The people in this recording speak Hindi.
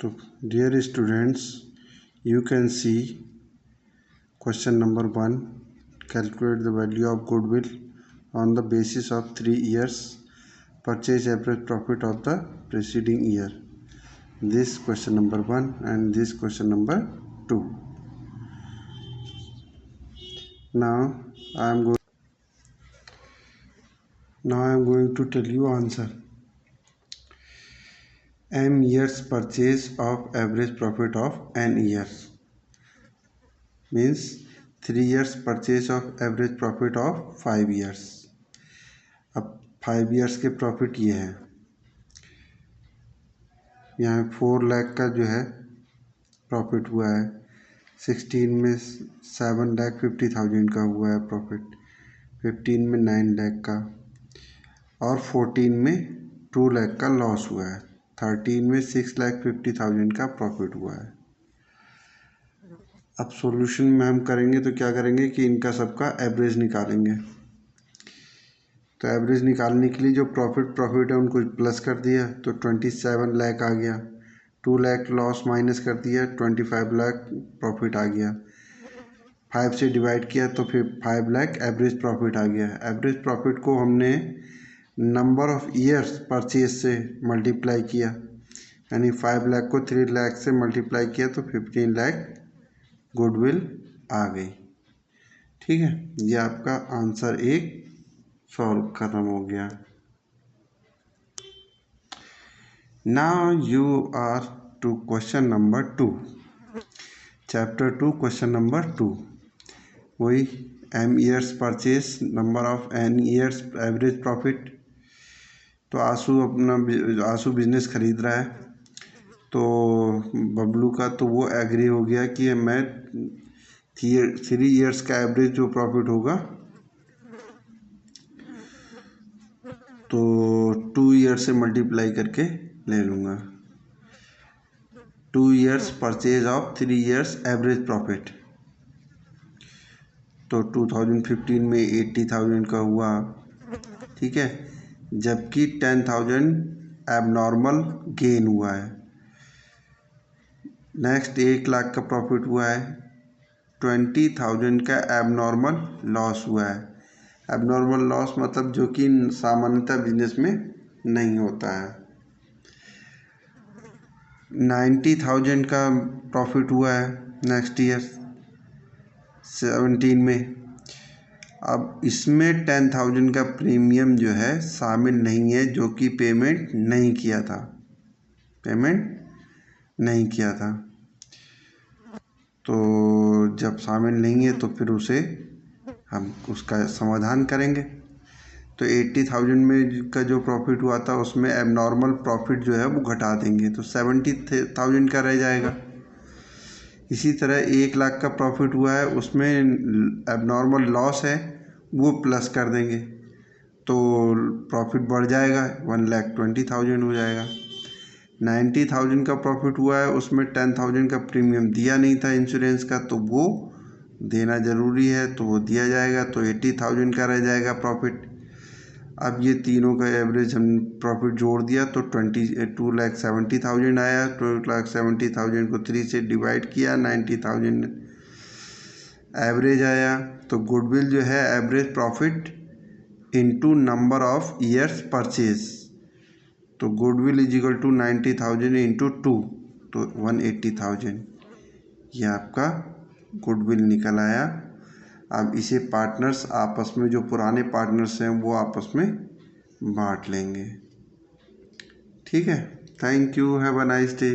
तो dear students, you can see question number 1. Calculate the value of goodwill on the basis of 3 years purchase average profit of the preceding year. This question number 1 and this question number 2. Now I am going to tell you answer. M years purchase of average profit of n years means 3 years purchase of average profit of 5 years. अब 5 years के प्रॉफिट ये है, यहाँ 4 लाख का जो है प्रॉफिट हुआ है, 16 में 7,50,000 का हुआ है प्रॉफिट, 15 में 9 लाख का और 14 में 2 लाख का लॉस हुआ है, 13 में 6,50,000 का प्रॉफिट हुआ है। अब सॉल्यूशन में हम करेंगे तो क्या करेंगे कि इनका सबका एवरेज निकालेंगे। तो एवरेज निकालने के लिए जो प्रॉफिट है उनको प्लस कर दिया तो 27 लाख आ गया, 2 लाख लॉस माइनस कर दिया, 25 लाख प्रॉफिट आ गया, 5 से डिवाइड किया तो फिर 5 लाख एवरेज प्रॉफिट आ गया। एवरेज प्रॉफिट को हमने नंबर ऑफ ईयर्स परचेज से मल्टीप्लाई किया, यानी 5 लाख को 3 लाख से मल्टीप्लाई किया तो 15 लाख गुडविल आ गई। ठीक है, ये आपका आंसर 1 सॉल्व खत्म हो गया। Now you are to question number 2, chapter 2 question number 2। वही m years purchase, number of n years average profit. तो आंसू बिजनेस खरीद रहा है तो बबलू का, तो वो एग्री हो गया कि मैं 3 ईयर्स का एवरेज जो प्रॉफिट होगा तो 2 ईयर से मल्टीप्लाई करके ले लूँगा। 2 years purchase of 3 years average profit, तो 2015 में 80,000 का हुआ, ठीक है, जबकि 10,000 एबनॉर्मल गेन हुआ है। नेक्स्ट 1 लाख का प्रॉफिट हुआ है, 20,000 का एबनॉर्मल लॉस हुआ है। एबनॉर्मल लॉस मतलब जो कि सामान्यतः बिजनेस में नहीं होता है। 90,000 का प्रॉफिट हुआ है नेक्स्ट ईयर 17 में। अब इसमें 10,000 का प्रीमियम जो है शामिल नहीं है, जो कि पेमेंट नहीं किया था। तो जब शामिल नहीं है तो फिर उसे हम उसका समाधान करेंगे। तो 80,000 में का जो प्रॉफिट हुआ था उसमें एबनॉर्मल प्रॉफिट जो है वो घटा देंगे तो 70,000 का रह जाएगा। इसी तरह 1 लाख का प्रॉफिट हुआ है, उसमें एबनॉर्मल लॉस है वो प्लस कर देंगे तो प्रॉफिट बढ़ जाएगा, 1,20,000 हो जाएगा। 90,000 का प्रॉफिट हुआ है, उसमें 10,000 का प्रीमियम दिया नहीं था इंश्योरेंस का, तो वो देना ज़रूरी है तो वो दिया जाएगा, तो 80,000 का रह जाएगा प्रॉफिट। अब ये तीनों का एवरेज हम प्रॉफिट जोड़ दिया तो 2,70,000 आया। 2,70,000 को 3 से डिवाइड किया, 90,000 एवरेज आया। तो गुडविल जो है average profit into number of years purchase, तो goodwill is equal to 90,000 into 2 तो 180,000, ये आपका गुडविल निकल आया। अब इसे पार्टनर्स आपस में, जो पुराने पार्टनर्स हैं वो आपस में बांट लेंगे। ठीक है, thank you, have a nice day.